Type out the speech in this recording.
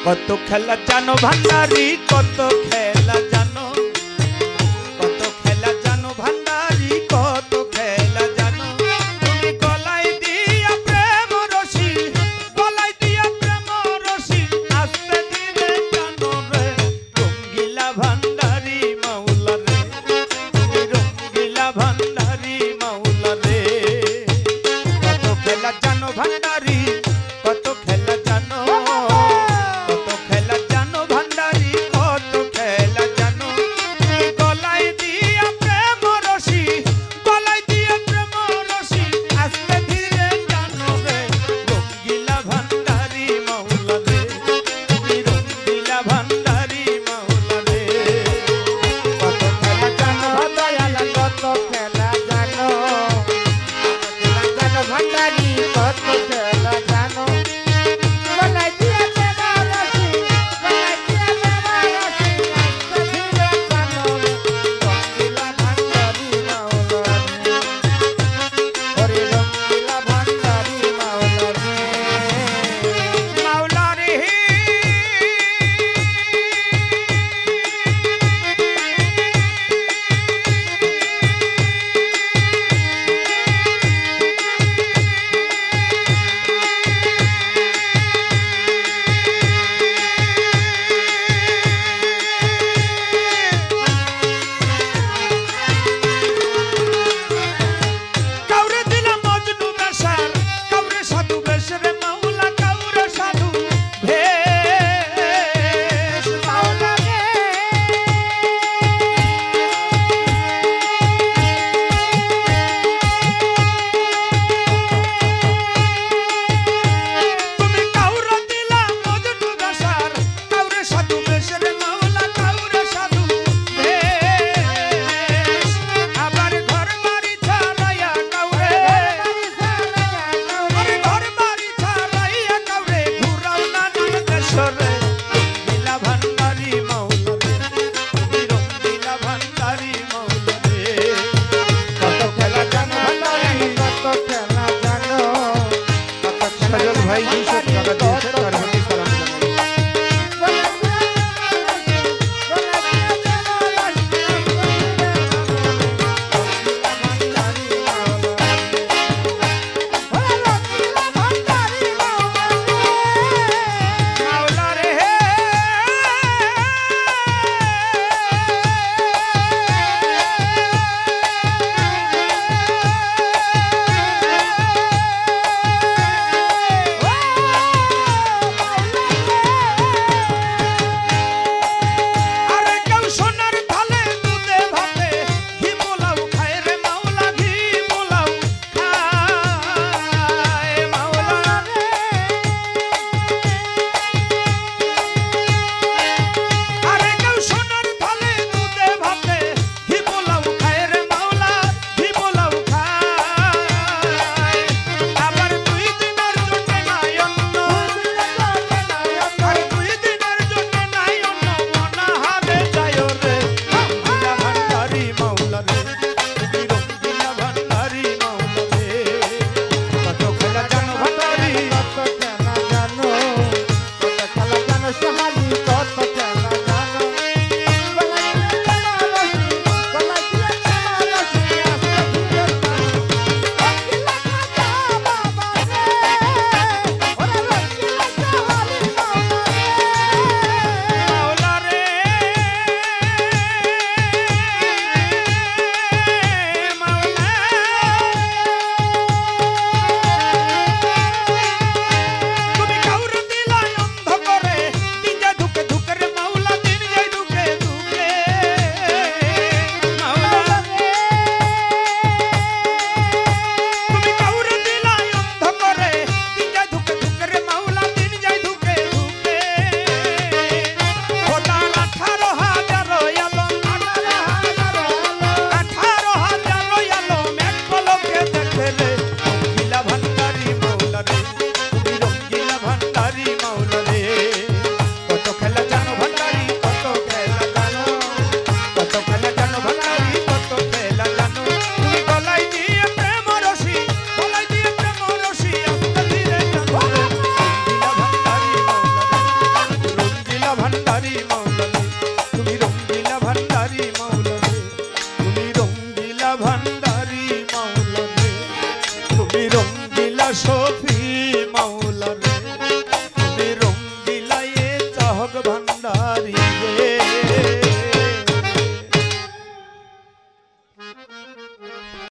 কত খেলা জানো ভান্ডারি, কত খেলা জানো, কত খেলা জানো ভান্ডারি, কত খেলা জানো। তুমি গলায় দিয়া প্রেম রশি, গলায় দিয়া প্রেম রশি, আস্তে ধীরে জানো রে রঙ্গিলা ভান্ডারি মাওলা রে, তুমি রঙ্গিলা ভান্ডারি মাওলা রে। কত খেলা জানো ভান্ডারি, কত খেলা জানো, কত খেলা জানো ভান্ডারি, কত খেলা জানো। তুমি গলায় দিয়া প্রেম রশি, গলায় দিয়া প্রেম রশি, আস্তে ধীরে জানো রে রঙ্গিলা ভান্ডারি মাওলা রে, তুমি রঙ্গিলা ভান্ডারি মাওলা রে। কত খেলা জানো দয়ালা, কত খেলা জানো, জানো ভান্ডারি, কত খেলা জানো। গলায় দিয়া প্রেম রশি, গলায় দিয়া প্রেম রশি, আস্তে ধীরে জানো রে রঙ্গিলা ভান্ডারি মাওলা রে, ওরে রঙ্গিলা ভান্ডারি মাওলা রে, মাওলা রে। কাউরে দিলাম মজনু বেশার, কাউরে সাধু বেশ রে মাওলা, কাউরে সাধু বেশ মাওলা রে। তুমি কাউরে দিলাম মজনু বেশার, কাউরে সাধু বেশ রে মাওলা, কাউরে সাধু বেশ। আবার ঘর বাড়ি ছাড়াইয়া কাউরে, আরে ঘর বাড়ি ছাড়াইয়া কাউরে ঘুরাও নানান দেশরে রঙ্গিলা ভান্ডারি মাওলা রে, তুমি রঙ্গিলা ভান্ডারি মাওলা রে। কত খেলা জানো ভান্ডারি, কত খেলা জানো, কত খেলা সজল ভাই 200 টাকা দিয়েছেন, তার হাতে সালাম জানাই। মাওলা রে। শফি মাওলা রে তুমি রঙ্গিলায়ে চাহক ভান্ডারি